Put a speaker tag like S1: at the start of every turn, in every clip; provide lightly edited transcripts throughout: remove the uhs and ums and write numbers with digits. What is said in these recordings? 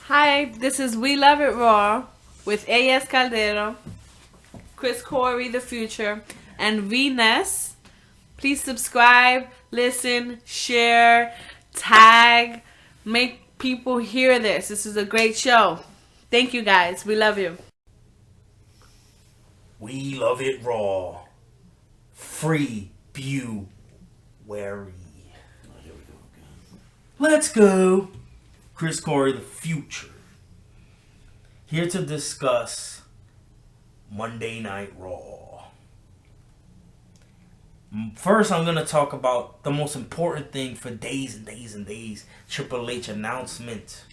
S1: Hi, this is We Love It Raw with A.S. Caldero, Chris Corey, The Future, and Venus. Please subscribe, listen, share, tag, make people hear this. This is a great show. Thank you guys. We love you.
S2: We love it raw. Free Bew Wary. Let's go. Chris Corey, The Future. Here to discuss Monday Night Raw. First, I'm going to talk about the most important thing for days and days and days. Triple H announcement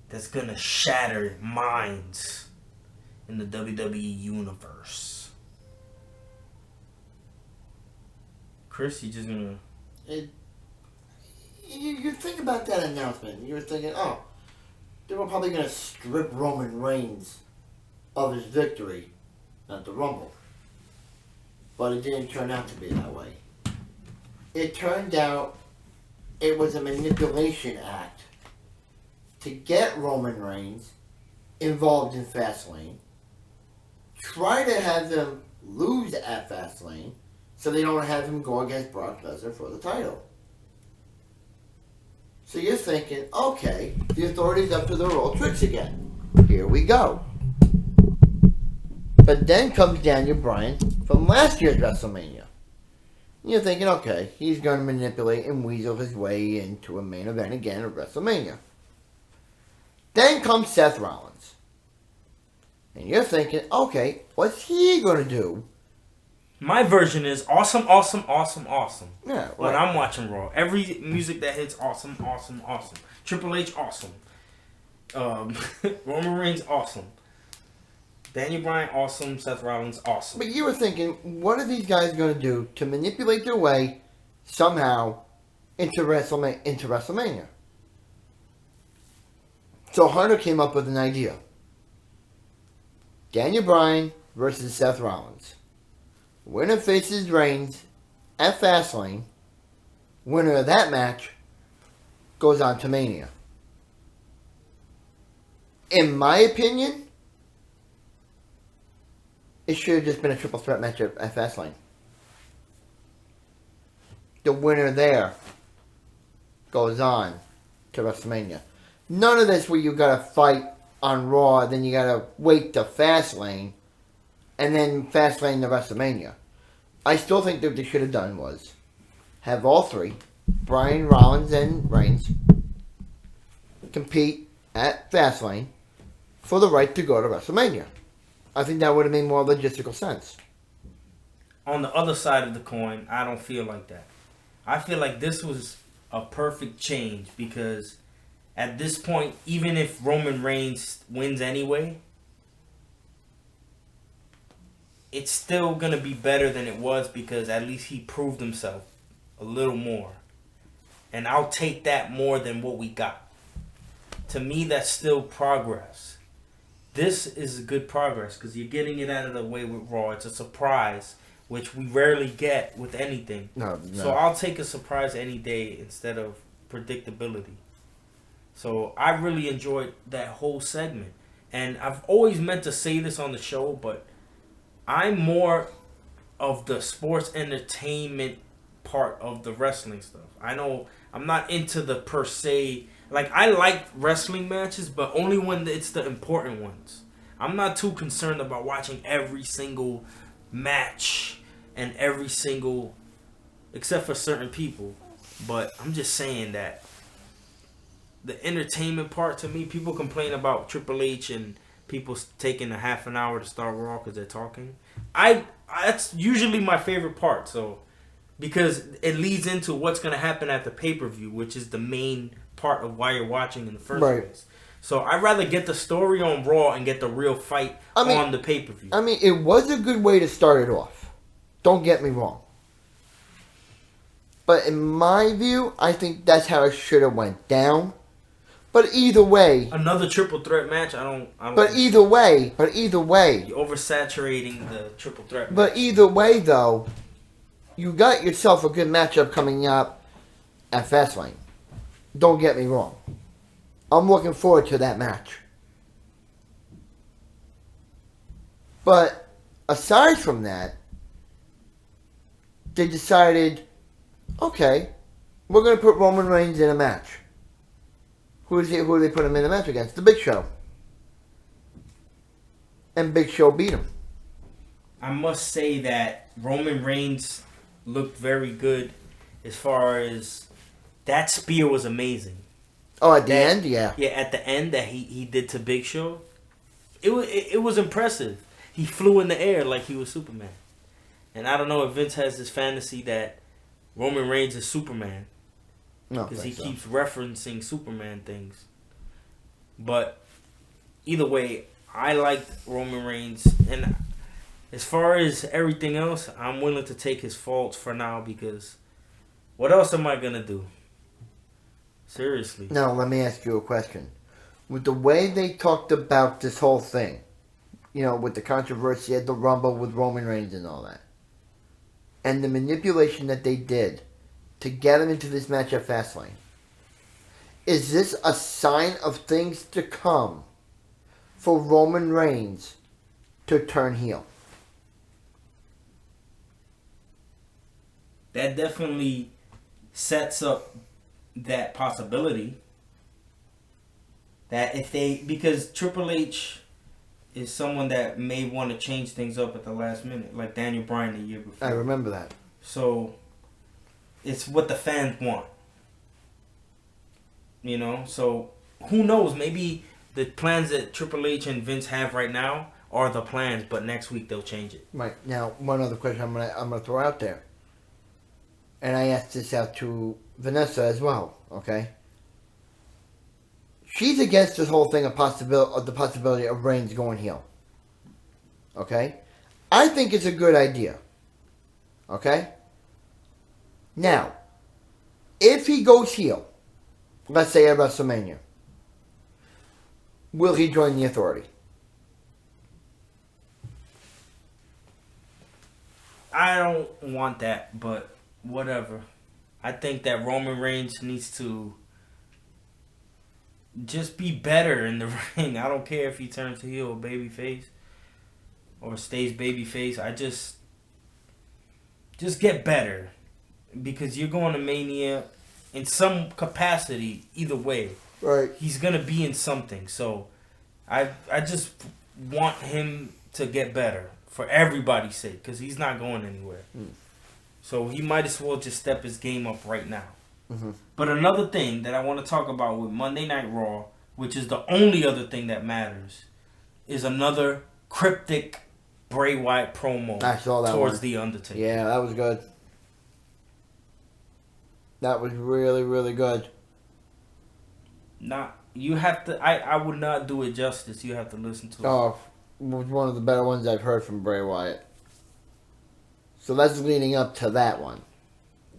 S2: that's going to shatter minds in the WWE universe. Chris, you just going to...
S3: You think about that announcement, you're thinking, oh, they were probably going to strip Roman Reigns of his victory at the Rumble. But it didn't turn out to be that way. It turned out it was a manipulation act to get Roman Reigns involved in Fastlane, try to have them lose at Fastlane so they don't have him go against Brock Lesnar for the title. So you're thinking, okay, the Authority's up to their old tricks again. Here we go. But then comes Daniel Bryan from last year's WrestleMania. You're thinking, okay, he's going to manipulate and weasel his way into a main event again at WrestleMania. Then comes Seth Rollins. And you're thinking, okay, what's he going to do?
S2: My version is awesome, awesome, awesome, awesome.
S3: Yeah, right.
S2: When I'm watching Raw, every music that hits, awesome, awesome, awesome. Triple H, awesome. Roman Reigns, awesome. Daniel Bryan, awesome. Seth Rollins, awesome.
S3: But you were thinking, what are these guys going to do to manipulate their way somehow into WrestleMania? So Hunter came up with an idea. Daniel Bryan versus Seth Rollins. Winner faces Reigns at Fastlane. Winner of that match goes on to Mania. In my opinion, it should have just been a triple threat match at Fastlane. The winner there goes on to WrestleMania. None of this where you gotta fight on Raw, then you gotta wait to Fastlane, and then Fastlane to WrestleMania. I still think that what they should have done was have all three, Bryan, Rollins, and Reigns, compete at Fastlane for the right to go to WrestleMania. I think that would have made more logistical sense.
S2: On the other side of the coin, I don't feel like that. I feel like this was a perfect change because at this point, even if Roman Reigns wins anyway, it's still going to be better than it was because at least he proved himself a little more. And I'll take that more than what we got. To me, that's still progress. This is a good progress because you're getting it out of the way with Raw. It's a surprise, which we rarely get with anything.
S3: No.
S2: So I'll take a surprise any day instead of predictability. So I really enjoyed that whole segment. And I've always meant to say this on the show, but I'm more of the sports entertainment part of the wrestling stuff. I know I'm not into the per se. Like, I like wrestling matches, but only when it's the important ones. I'm not too concerned about watching every single match and every single, except for certain people. But I'm just saying that the entertainment part to me, people complain about Triple H and people taking a half an hour to start Raw because they're talking. That's usually my favorite part. So, because it leads into what's going to happen at the pay-per-view, which is the main part of why you're watching in the first place. So I'd rather get the story on Raw and get the real fight on the pay-per-view.
S3: I mean, it was a good way to start it off. Don't get me wrong. But in my view, I think that's how it should have went down. But either way,
S2: another triple threat match. I don't.
S3: But either way,
S2: you're oversaturating the triple threat.
S3: But either way, though, you got yourself a good matchup coming up at Fastlane. Don't get me wrong. I'm looking forward to that match. But aside from that, they decided, okay, we're going to put Roman Reigns in a match. Who do they put him in a match against? The Big Show. And Big Show beat him.
S2: I must say that Roman Reigns looked very good as far as that spear was amazing.
S3: Oh, at the end? Yeah.
S2: Yeah, at the end that he did to Big Show. It was impressive. He flew in the air like he was Superman. And I don't know if Vince has this fantasy that Roman Reigns is Superman.
S3: No,
S2: because he keeps referencing Superman things. But either way, I liked Roman Reigns. And as far as everything else, I'm willing to take his faults for now because what else am I going to do? Seriously.
S3: Now, let me ask you a question. With the way they talked about this whole thing, you know, with the controversy at the Rumble with Roman Reigns and all that, and the manipulation that they did to get him into this match at Fastlane, is this a sign of things to come for Roman Reigns to turn heel?
S2: That definitely sets up that possibility. That if they, because Triple H is someone that may want to change things up at the last minute, like Daniel Bryan the year before.
S3: I remember that.
S2: So it's what the fans want. You know, so who knows? Maybe the plans that Triple H and Vince have right now are the plans, but next week they'll change it.
S3: Right. Now, one other question I'm gonna throw out there, and I asked this out to Vanessa as well. Okay. She's against this whole thing of the possibility of Reigns going heel. Okay? I think it's a good idea. Okay? Now, if he goes heel, let's say at WrestleMania, will he join the Authority?
S2: I don't want that, but whatever. I think that Roman Reigns needs to just be better in the ring. I don't care if he turns heel or babyface or stays babyface. I just get better because you're going to Mania in some capacity. Either way,
S3: right?
S2: He's gonna be in something. So I just want him to get better for everybody's sake because he's not going anywhere. So he might as well just step his game up right now.
S3: Mm-hmm.
S2: But another thing that I want to talk about with Monday Night Raw, which is the only other thing that matters, is another cryptic Bray Wyatt promo
S3: I saw that
S2: towards
S3: one.
S2: The Undertaker.
S3: Yeah, that was good. That was really, really good.
S2: You have to. I would not do it justice. You have to listen to it.
S3: Oh, it was one of the better ones I've heard from Bray Wyatt. So that's leading up to that one.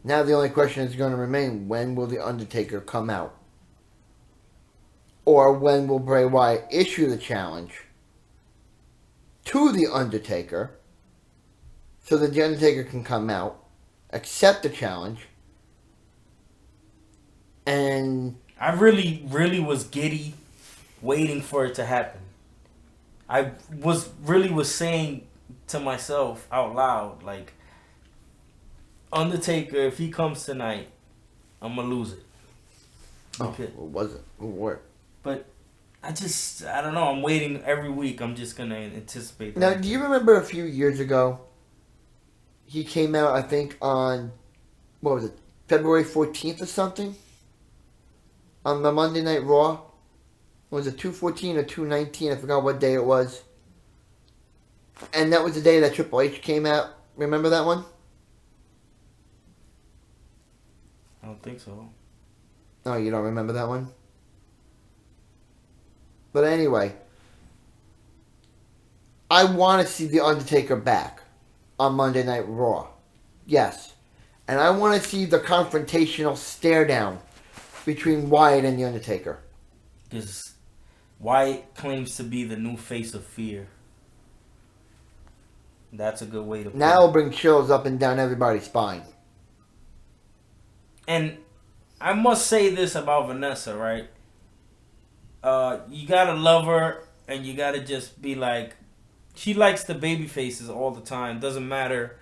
S3: Now the only question is going to remain, when will The Undertaker come out? Or when will Bray Wyatt issue the challenge to The Undertaker so that The Undertaker can come out, accept the challenge, and...
S2: I really, really was giddy waiting for it to happen. I was saying to myself out loud, like, Undertaker, if he comes tonight, I'm going to lose it.
S3: Okay. Oh, what was it? What?
S2: But I don't know. I'm waiting every week. I'm just going to anticipate that.
S3: Now, do you remember a few years ago, he came out, I think, on, what was it, February 14th or something? On the Monday Night Raw? Was it 2/14 or 2/19? I forgot what day it was. And that was the day that Triple H came out. Remember that one?
S2: I don't think so.
S3: Oh, you don't remember that one? But anyway, I want to see The Undertaker back on Monday Night Raw. Yes. And I want to see the confrontational stare down between Wyatt and The Undertaker.
S2: Because Wyatt claims to be the new face of fear. That's a good way to put it.
S3: Now it'll bring chills up and down everybody's spine.
S2: And I must say this about Vanessa, right? you gotta love her, and you gotta just be like, she likes the baby faces all the time. Doesn't matter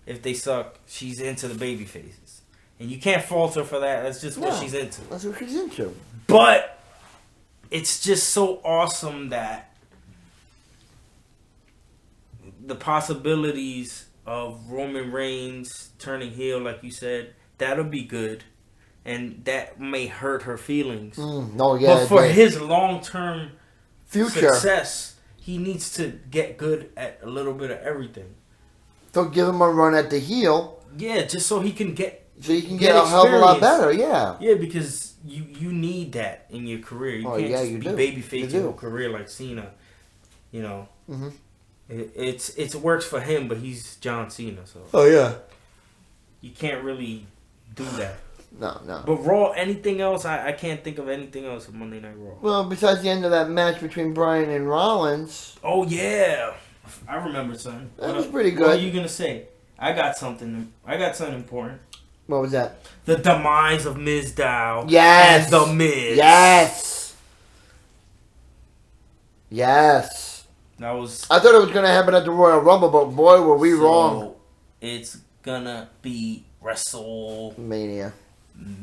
S2: if they suck. She's into the baby faces, and you can't fault her for that. That's just what she's into.
S3: That's what she's into.
S2: But it's just so awesome that the possibilities of Roman Reigns turning heel, like you said, that'll be good. And that may hurt her feelings. But for his long-term
S3: future
S2: success, he needs to get good at a little bit of everything.
S3: So give him a run at the heel.
S2: Yeah, just so he can get...
S3: So you can get a hell of a lot better, yeah.
S2: Yeah, because you need that in your career. You can't just be babyface your whole career like Cena. You know, it works for him, but he's John Cena, so you can't really do that.
S3: No.
S2: But Raw, anything else? I can't think of anything else on Monday Night Raw.
S3: Well, besides the end of that match between Bryan and Rollins.
S2: Oh yeah, I remember something.
S3: That was pretty good.
S2: What are you gonna say? I got something important.
S3: What was that?
S2: The demise of Mizdow.
S3: Yes.
S2: And The Miz.
S3: Yes.
S2: That was.
S3: I thought it was gonna happen at the Royal Rumble, but boy, were we wrong.
S2: It's gonna be
S3: WrestleMania.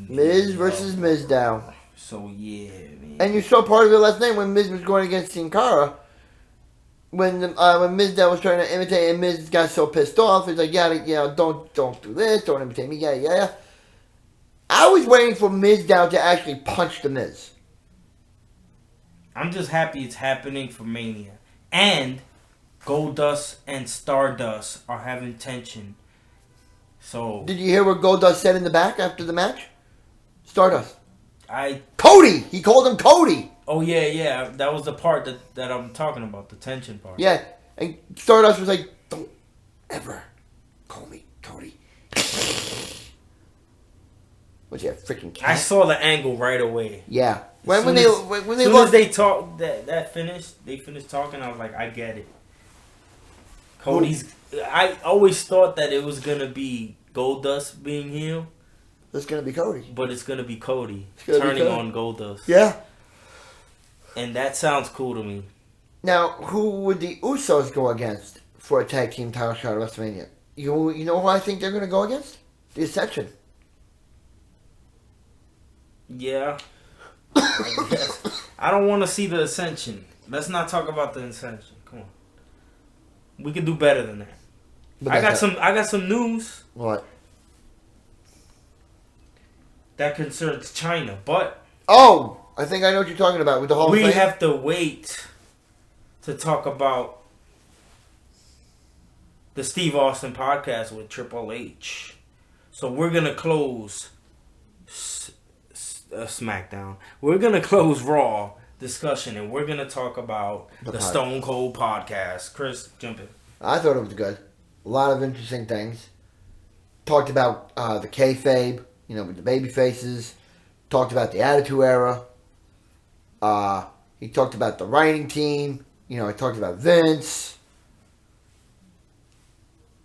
S3: Miz versus Mizdow.
S2: So yeah, man.
S3: And you saw part of it last night when Miz was going against Sin Cara. When Mizdow was trying to imitate, and Miz got so pissed off, he's like, don't do this, don't imitate me, yeah. I was waiting for Mizdow to actually punch the Miz.
S2: I'm just happy it's happening for Mania. And Goldust and Stardust are having tension. So
S3: did you hear what Goldust said in the back after the match? Stardust.
S2: Cody!
S3: He called him Cody!
S2: Oh, yeah. That was the part that I'm talking about, the tension part.
S3: Yeah, and Stardust was like, don't ever call me Cody. What's that freaking cat?
S2: I saw the angle right away.
S3: Yeah.
S2: As soon as they talked, that finished, they finished talking, I was like, I get it. Cody's... I always thought that it was going to be Goldust being heel.
S3: It's going to be Cody.
S2: But it's going to be Cody turning on Goldust.
S3: Yeah.
S2: And that sounds cool to me.
S3: Now, who would the Usos go against for a tag team title shot at WrestleMania? You know who I think they're going to go against? The Ascension.
S2: Yeah. I guess. I don't want to see the Ascension. Let's not talk about the Ascension. Come on. We can do better than that. I got some news.
S3: What?
S2: That concerns China, but
S3: I think I know what you're talking about with the Hall of Fame.
S2: We have to wait to talk about the Steve Austin podcast with Triple H. So we're gonna close SmackDown. We're gonna close Raw discussion, and we're gonna talk about the Stone Cold podcast. Chris, jump in.
S3: I thought it was good. A lot of interesting things. Talked about the kayfabe, with the baby faces. Talked about the Attitude Era. He talked about the writing team. He talked about Vince.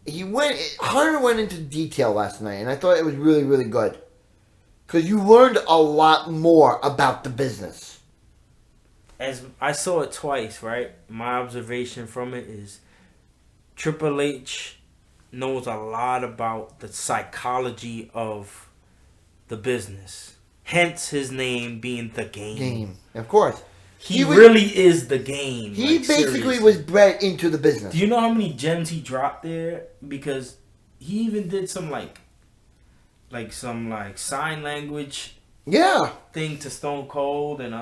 S3: Hunter went into detail last night, and I thought it was really, really good. Because you learned a lot more about the business.
S2: As I saw it twice, right? My observation from it is Triple H knows a lot about the psychology of the business. Hence his name being The Game.
S3: Of course.
S2: He really is the game.
S3: He basically was bred into the business.
S2: Do you know how many gems he dropped there? Because he even did some some sign language thing to Stone Cold, and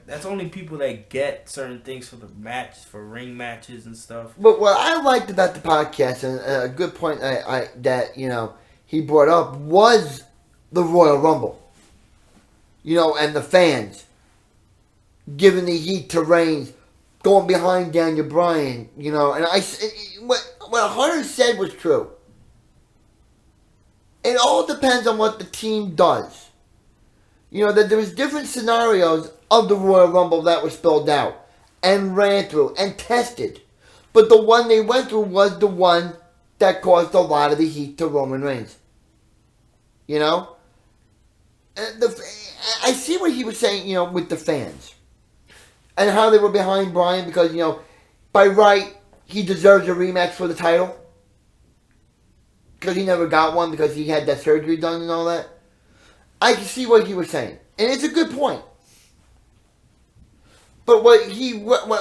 S2: that's only people that get certain things for ring matches and stuff.
S3: But what I liked about the podcast, and a good point that he brought up, was the Royal Rumble. And the fans giving the heat to Reigns, going behind Daniel Bryan, and what Hunter said was true. It all depends on what the team does. That there was different scenarios of the Royal Rumble that were spelled out and ran through and tested. But the one they went through was the one that caused a lot of the heat to Roman Reigns. I see what he was saying, with the fans. and how they were behind Bryan because, by right, he deserves a rematch for the title. Because he never got one because he had that surgery done and all that. I can see what he was saying. And it's a good point. But what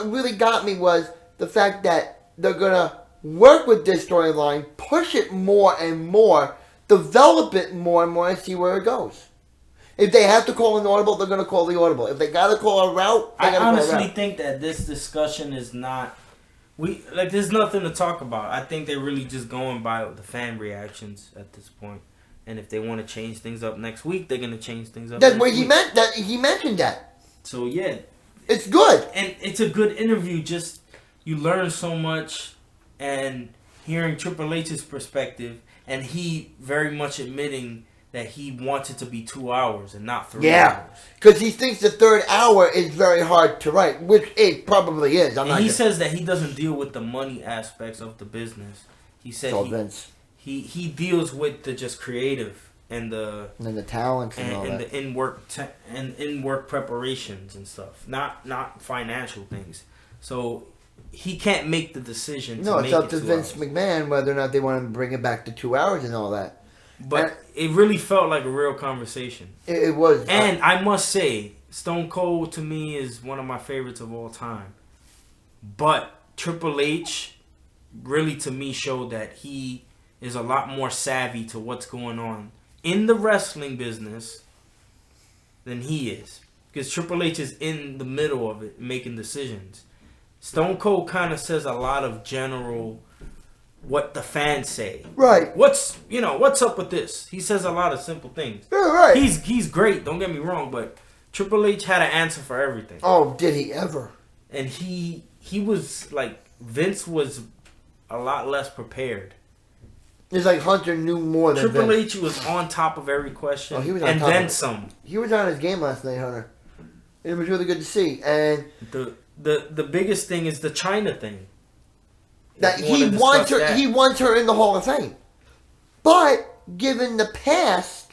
S3: really got me was the fact that they're going to work with this storyline, push it more and more, develop it more and more, and see where it goes. If they have to call an audible, they're going to call the audible. If they got to call a route, they got to call a route.
S2: I honestly think that this discussion is not... there's nothing to talk about. I think they're really just going by the fan reactions at this point. And if they want to change things up next week, they're going to change things up
S3: That's where he meant that. He mentioned that.
S2: So, yeah.
S3: It's good.
S2: And it's a good interview. Just, you learn so much. And hearing Triple H's perspective. And he very much admitting that he wants it to be 2 hours and not 3 hours.
S3: Because he thinks the third hour is very hard to write, which it probably is.
S2: He says that he doesn't deal with the money aspects of the business. He said he deals with the just creative and the
S3: talents and all that.
S2: the in-work preparations and stuff, not financial things. So he can't make the decision.
S3: No, it's up to Vince McMahon whether or not they want to bring it back to 2 hours and all that.
S2: But it really felt like a real conversation.
S3: It was.
S2: And I must say, Stone Cold to me is one of my favorites of all time. But Triple H really to me showed that he is a lot more savvy to what's going on in the wrestling business than he is. Because Triple H is in the middle of it, making decisions. Stone Cold kind of says a lot of general... what the fans say.
S3: Right.
S2: What's up with this? He says a lot of simple things.
S3: Yeah, right.
S2: He's great, don't get me wrong, but Triple H had an answer for everything.
S3: Oh, did he ever?
S2: And he was like, Vince was a lot less prepared.
S3: It's like Hunter knew more than
S2: Triple
S3: Vince.
S2: H was on top of every question.
S3: Oh, he was on
S2: and
S3: top
S2: then
S3: of it.
S2: some.
S3: He was on his game last night, Hunter. It was really good to see. And
S2: the biggest thing is the China thing.
S3: That he wants her in the Hall of Fame. But given the past,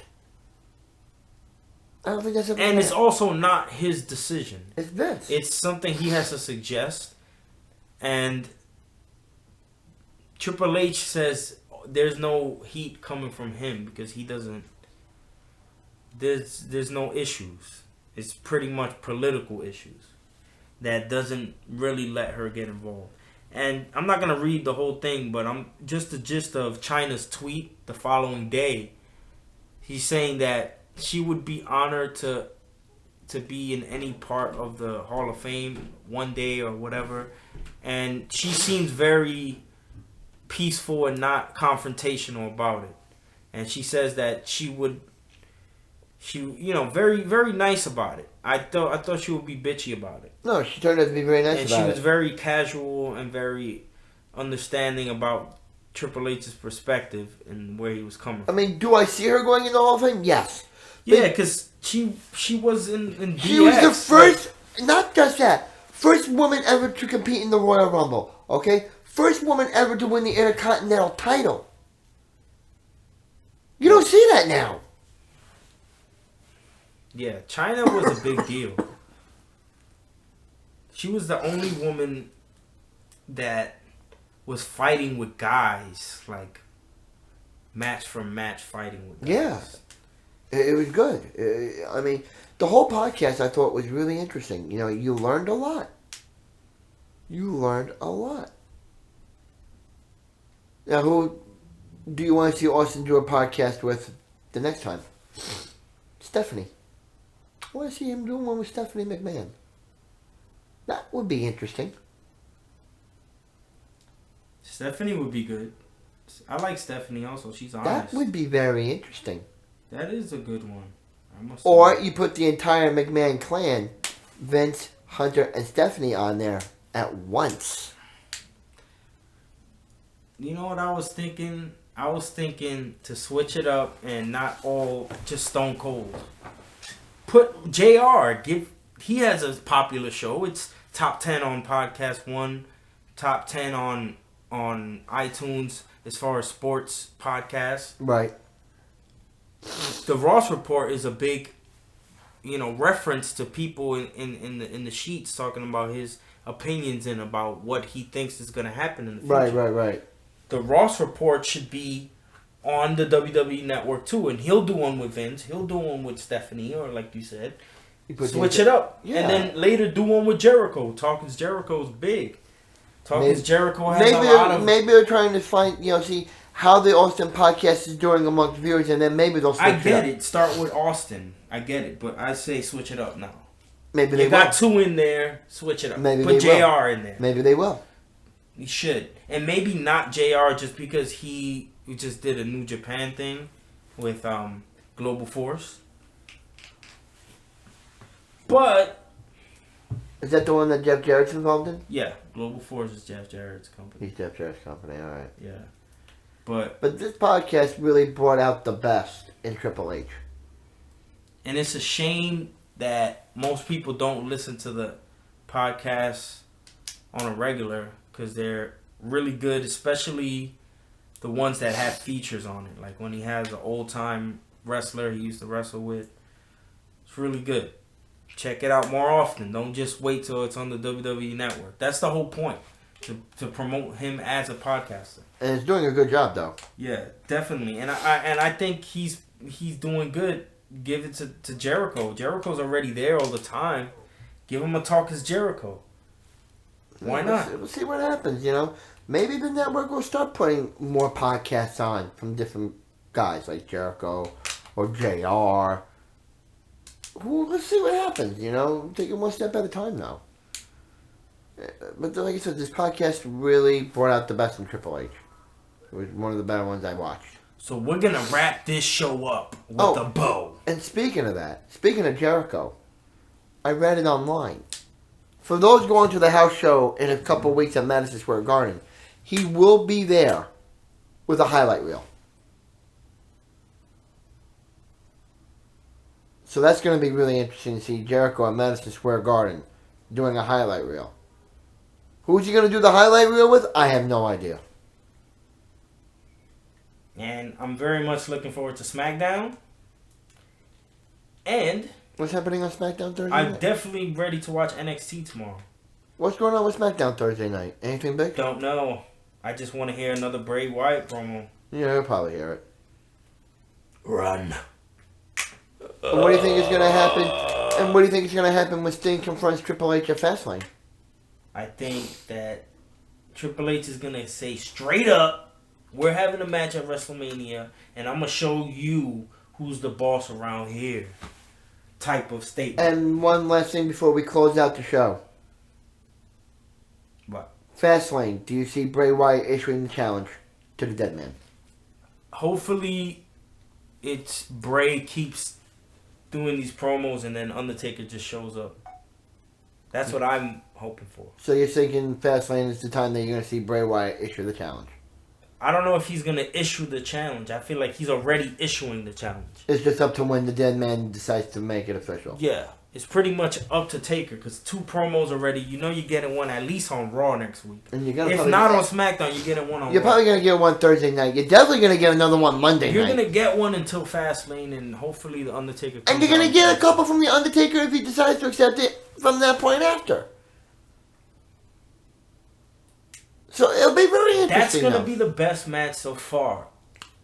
S3: I don't think that's ever.
S2: And it's also not his decision.
S3: It's Vince.
S2: It's something he has to suggest. And Triple H says there's no heat coming from him because he doesn't. There's no issues. It's pretty much political issues that doesn't really let her get involved. And I'm not going to read the whole thing, but I'm just the gist of Chyna's tweet the following day. He's saying that she would be honored to be in any part of the Hall of Fame one day or whatever. And she seems very peaceful and not confrontational about it. And she says that very, very nice about it. I thought she would be bitchy about it.
S3: No, she turned out to be very nice
S2: and
S3: about it.
S2: And she was very casual and very understanding about Triple H's perspective and where he was coming from.
S3: I mean, do I see her going in the Hall of Fame? Yes.
S2: Yeah, because she was in DX.
S3: She was the first, not just that, first woman ever to compete in the Royal Rumble, okay? First woman ever to win the Intercontinental title. You don't see that now.
S2: Yeah, Chyna was a big deal. She was the only woman that was fighting with guys, like match for match fighting with guys.
S3: Yeah, it was good. I mean, the whole podcast I thought was really interesting. You learned a lot. Now, who do you want to see Austin do a podcast with the next time? Stephanie. I want to see him doing one with Stephanie McMahon. That would be interesting.
S2: Stephanie would be good. I like Stephanie also. She's honest.
S3: That would be very interesting.
S2: That is a good one.
S3: Or you put the entire McMahon clan, Vince, Hunter, and Stephanie on there at once.
S2: You know what I was thinking? I was thinking to switch it up and not all just Stone Cold. Put JR. He has a popular show. It's top 10 on Podcast One, top 10 on iTunes as far as sports podcasts.
S3: Right.
S2: The Ross Report is a big reference to people in the sheets talking about his opinions and about what he thinks is going to happen in the future.
S3: Right.
S2: The Ross Report should be on the WWE Network too, and he'll do one with Vince. He'll do one with Stephanie, or like you said, switch it up, and then later do one with Jericho. Talking's Jericho's big. Jericho has a lot of.
S3: Maybe they're trying to find see how the Austin podcast is doing amongst viewers, and then maybe they'll switch
S2: I get it. Start with Austin. I get it, but I say switch it up now.
S3: Maybe they
S2: got 2 in there. Switch it up.
S3: Maybe
S2: put
S3: they
S2: JR in there.
S3: Maybe they will.
S2: He should, and maybe not JR just because he just did a New Japan thing with Global Force. But
S3: is that the one that Jeff Jarrett's involved in?
S2: Yeah, Global Force is Jeff Jarrett's company.
S3: He's Jeff Jarrett's company. All right.
S2: Yeah, but
S3: this podcast really brought out the best in Triple H.
S2: And it's a shame that most people don't listen to the podcasts on a regular because they're really good, especially the ones that have features on it. Like when he has an old-time wrestler he used to wrestle with. It's really good. Check it out more often. Don't just wait till it's on the WWE Network. That's the whole point, to promote him as a podcaster.
S3: And he's doing a good job, though.
S2: Yeah, definitely. And I think he's doing good. Give it to Jericho. Jericho's already there all the time. Give him a talk as Jericho. Why not?
S3: We'll see what happens, Maybe the network will start putting more podcasts on from different guys like Jericho or JR. Well, let's see what happens, Take it one step at a time now. But like I said, this podcast really brought out the best in Triple H. It was one of the better ones I watched.
S2: So we're going to wrap this show up with a bow.
S3: And speaking of Jericho, I read it online. For those going to the house show in a couple weeks at Madison Square Garden, he will be there with a highlight reel. So that's going to be really interesting to see Jericho at Madison Square Garden doing a highlight reel. Who's he going to do the highlight reel with? I have no idea.
S2: And I'm very much looking forward to SmackDown. And
S3: what's happening on SmackDown Thursday
S2: I'm
S3: night?
S2: definitely ready to watch NXT tomorrow.
S3: What's going on with SmackDown Thursday night? Anything big?
S2: Don't know. I just want to hear another Bray Wyatt promo.
S3: Yeah, you'll probably hear it.
S2: Run.
S3: And what do you think is going to happen? And what do you think is going to happen when Sting confronts Triple H at Fastlane?
S2: I think that Triple H is going to say straight up, we're having a match at WrestleMania, and I'm going to show you who's the boss around here. Type of statement.
S3: And one last thing before we close out the show.
S2: What?
S3: Fastlane, do you see Bray Wyatt issuing the challenge to the Dead Man?
S2: Hopefully, it's Bray keeps doing these promos and then Undertaker just shows up. That's what I'm hoping for.
S3: So you're thinking Fastlane is the time that you're going to see Bray Wyatt issue the challenge?
S2: I don't know if he's going to issue the challenge. I feel like he's already issuing the challenge.
S3: It's just up to when the Dead Man decides to make it official.
S2: Yeah. It's pretty much up to Taker because 2 promos already. You know you're getting one at least on Raw next week.
S3: And you're gonna
S2: if not on SmackDown, you're getting one on
S3: You're
S2: Raw.
S3: probably going to get one Thursday night. You're definitely going to get another one Monday night.
S2: You're going to get one until Fastlane and hopefully the Undertaker comes
S3: And you're going to get a couple from the Undertaker if he decides to accept it from that point after. So it'll be very interesting.
S2: That's going to be the best match so far.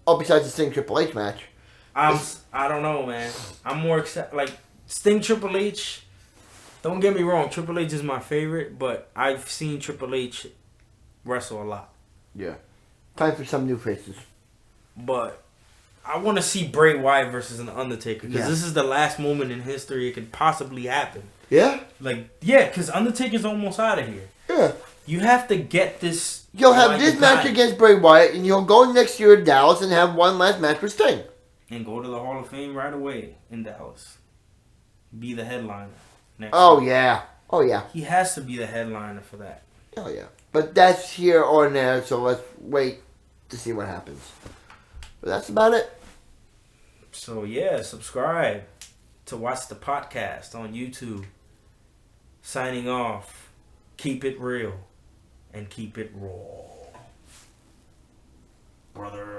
S3: Oh, besides the Sting Triple H match.
S2: I don't know, man. I'm more excited. Like, Sting Triple H, don't get me wrong, Triple H is my favorite, but I've seen Triple H wrestle a lot.
S3: Yeah. Time for some new faces.
S2: But I want to see Bray Wyatt versus an Undertaker because this is the last moment in history it could possibly happen.
S3: Yeah?
S2: Because Undertaker's almost out of here.
S3: Yeah.
S2: You have to get this.
S3: You'll have this match against Bray Wyatt, and you'll go next year to Dallas and have one last match with Sting.
S2: And go to the Hall of Fame right away in Dallas. Be the headliner next
S3: year. Yeah. Oh, yeah.
S2: He has to be the headliner for that.
S3: Oh, yeah. But that's here or there, so let's wait to see what happens. But that's about it.
S2: So, yeah, subscribe to watch the podcast on YouTube. Signing off. Keep it real and keep it raw. Brother.